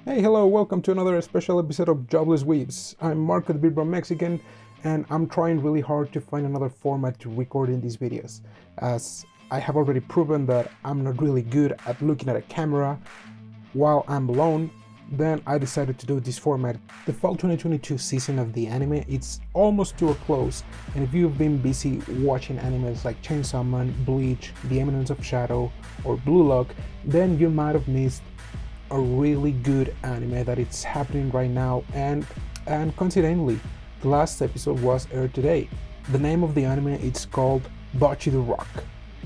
Hey, hello, welcome to another special episode of Jobless Weebs. I'm Marco the Big Mexican, and I'm trying really hard to find another format to record in these videos, as I have already proven that I'm not really good at looking at a camera while I'm alone. Then I decided to do this format. The fall 2022 season of the anime, it's almost to a close, and if you've been busy watching animes like Chainsaw Man, Bleach, The Eminence of Shadow, or Blue Lock, then you might have missed a really good anime that it's happening right now, and coincidentally the last episode was aired today. The name of the anime is called Bocchi the Rock.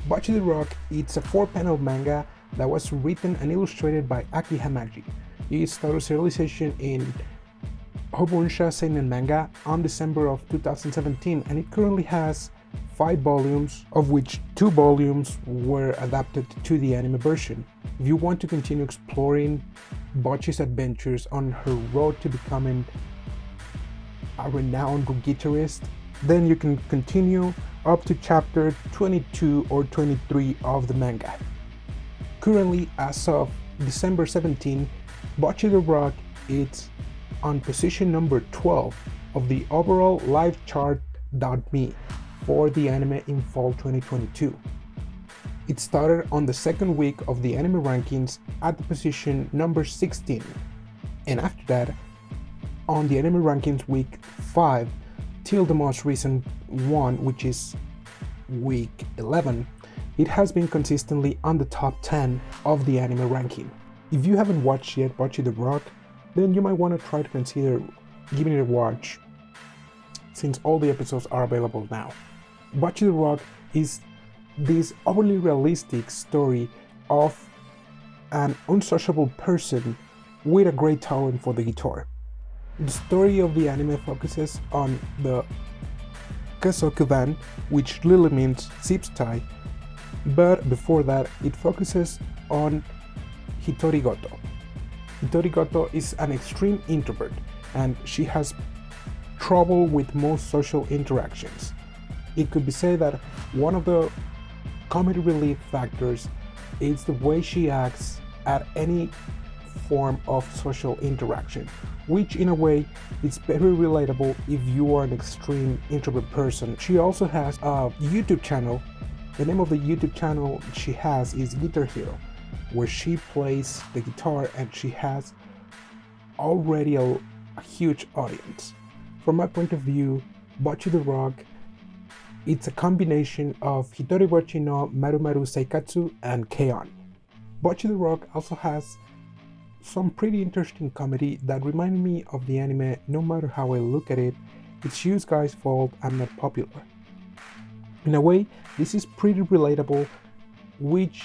Bocchi the Rock, it's a 4-panel manga that was written and illustrated by Aki Hamaji. It started serialization in Hobunsha Seinen Manga on December of 2017, and it currently has 5 volumes, of which 2 volumes were adapted to the anime version. If you want to continue exploring Bocchi's adventures on her road to becoming a renowned guitarist, then you can continue up to chapter 22 or 23 of the manga. Currently, as of December 17, Bocchi the Rock is on position number 12 of the overall live chart.me for the anime in fall 2022. It started on the second week of the anime rankings at the position number 16, and after that, on the anime rankings week 5 till the most recent one, which is week 11, it has been consistently on the top 10 of the anime ranking. If you haven't watched yet Bocchi the Rock, then you might want to try to consider giving it a watch, since all the episodes are available now. Bocchi the Rock is this overly realistic story of an unsociable person with a great talent for the guitar. The story of the anime focuses on the Kasokuban, which literally means zip tie, but before that it focuses on Hitori Goto. Hitori Goto is an extreme introvert, and she has trouble with most social interactions. It could be said that one of the comedy relief factors is the way she acts at any form of social interaction, which in a way is very relatable if you are an extreme introvert person. She also has a YouTube channel. The name of the YouTube channel she has is Guitar Hero, where she plays the guitar, and she has already a huge audience. From my point of view, Bocchi the Rock, it's a combination of Hitori Bocchi no Marumaru Seikatsu and K-On! Bocchi the Rock also has some pretty interesting comedy that reminded me of the anime. No matter how I look at it, it's you guys' fault I'm not popular. In a way, this is pretty relatable, which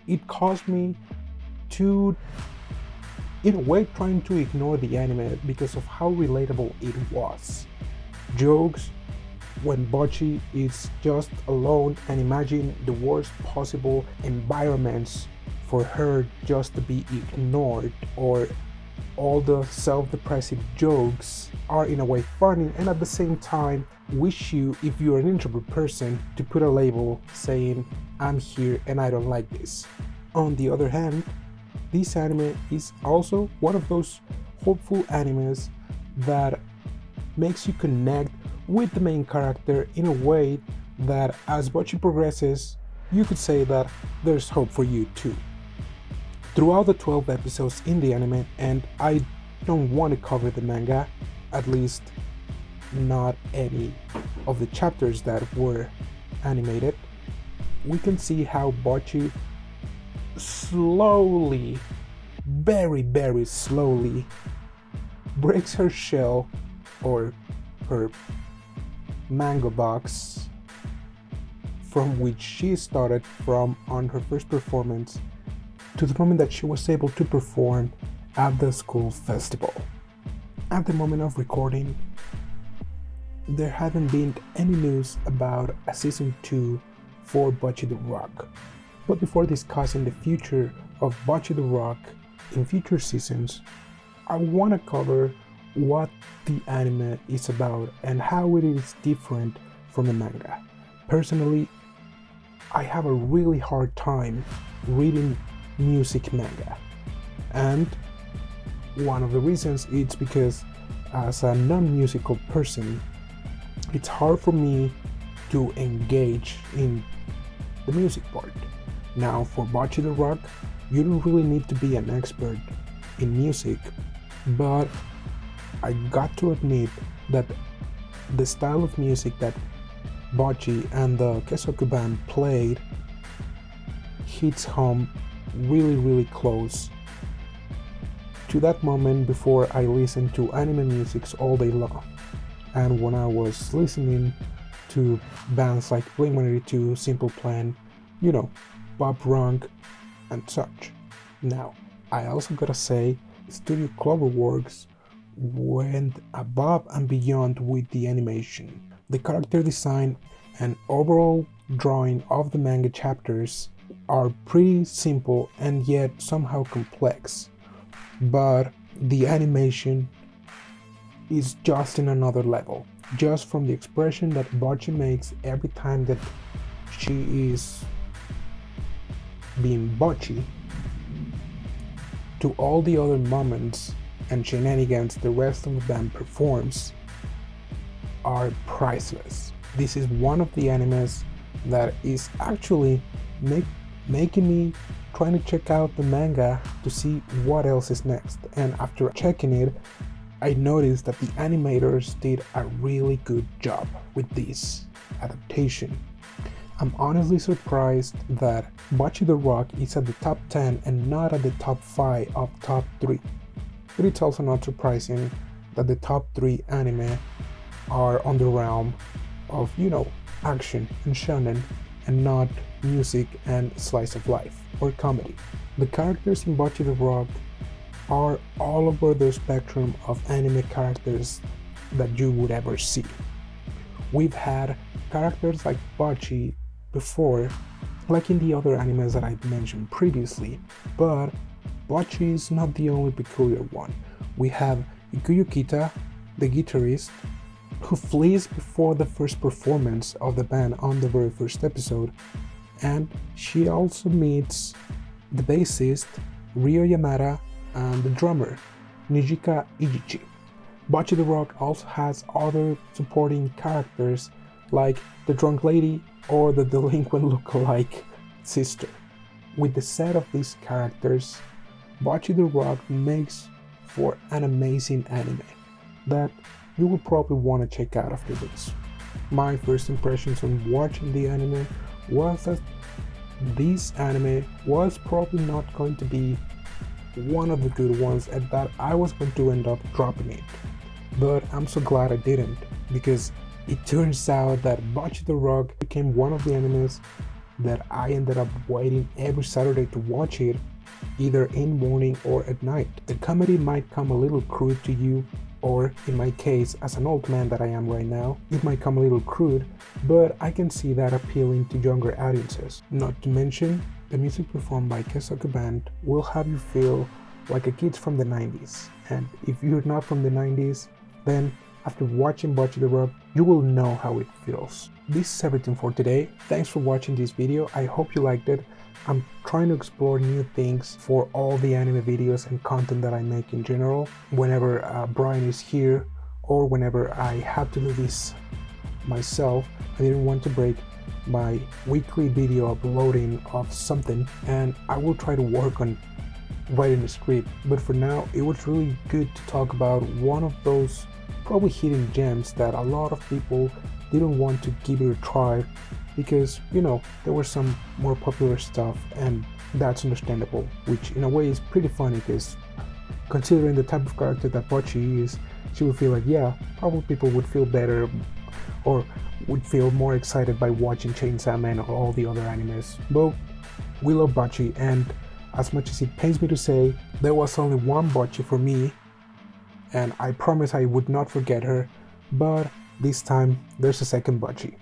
it caused me to, in a way, trying to ignore the anime because of how relatable it was. Jokes when Bocchi is just alone and imagine the worst possible environments for her just to be ignored, or all the self-depressive jokes are in a way funny and at the same time wish you, if you're an introvert person, to put a label saying I'm here and I don't like this. On the other hand, this anime is also one of those hopeful animes that makes you connect with the main character in a way that as Bocchi progresses, you could say that there's hope for you too. Throughout the 12 episodes in the anime, and I don't want to cover the manga, at least not any of the chapters that were animated, we can see how Bocchi slowly, very slowly, breaks her shell, or her manga box, from which she started from on her first performance, to the moment that she was able to perform at the school festival. At the moment of recording, there haven't been any news about a season 2 for Bocchi the Rock. But before discussing the future of Bocchi the Rock in future seasons, I want to cover what the anime is about and how it is different from the manga. Personally, I have a really hard time reading music manga, and one of the reasons is because as a non-musical person, it's hard for me to engage in the music part. Now for Bocchi the Rock, you don't really need to be an expert in music, but I got to admit that the style of music that Bocchi and the Kesoku band played hits home really close to that moment before I listened to anime musics all day long, and when I was listening to bands like Blink-182, Simple Plan, pop rock and such. Now, I also gotta say, Studio Cloverworks went above and beyond with the animation. The character design and overall drawing of the manga chapters are pretty simple and yet somehow complex, but the animation is just in another level, just from the expression that Bocchi makes every time that she is being Bocchi, to all the other moments and shenanigans the rest of the band performs, are priceless. This is one of the animes that is actually making me trying to check out the manga to see what else is next, and after checking it, I noticed that the animators did a really good job with this adaptation. I'm honestly surprised that Bocchi the Rock is at the top 10 and not at the top 5 of top 3. But it's also not surprising that the top 3 anime are on the realm of, action and shonen and not music and slice of life or comedy. The characters in Bocchi the Rock are all over the spectrum of anime characters that you would ever see. We've had characters like Bocchi before, like in the other animes that I've mentioned previously, but Bocchi is not the only peculiar one. We have Ikuyo Kita, the guitarist, who flees before the first performance of the band on the very first episode, and she also meets the bassist Ryo Yamada and the drummer Nijika Ijichi. Bocchi the Rock also has other supporting characters like the drunk lady or the delinquent lookalike sister. With the set of these characters, Bocchi the Rock makes for an amazing anime that you will probably want to check out after this. My first impressions on watching the anime was that this anime was probably not going to be one of the good ones and that I was going to end up dropping it. But I'm so glad I didn't, because it turns out that Bocchi the Rock became one of the animes that I ended up waiting every Saturday to watch it, either in morning or at night. The comedy might come a little crude to you, or in my case, as an old man that I am right now, it might come a little crude, but I can see that appealing to younger audiences. Not to mention, the music performed by Kesoku Band will have you feel like a kid from the 90s, and if you're not from the 90s, then after watching Bocchi the Rock, you will know how it feels. This is everything for today. Thanks for watching this video. I hope you liked it. I'm trying to explore new things for all the anime videos and content that I make in general. Whenever Brian is here or whenever I have to do this myself, I didn't want to break my weekly video uploading of something, and I will try to work on writing a script. But for now, it was really good to talk about one of those probably hidden gems that a lot of people didn't want to give it a try because, there was some more popular stuff, and that's understandable, which in a way is pretty funny because considering the type of character that Bocchi is, she would feel like, yeah, probably people would feel better or would feel more excited by watching Chainsaw Man or all the other animes. But we love Bocchi, and as much as it pains me to say, there was only one Bocchi for me, and I promise I would not forget her, but this time there's a second Bocchi.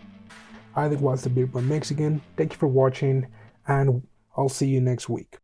I was the Beardborn Mexican. Thank you for watching, and I'll see you next week.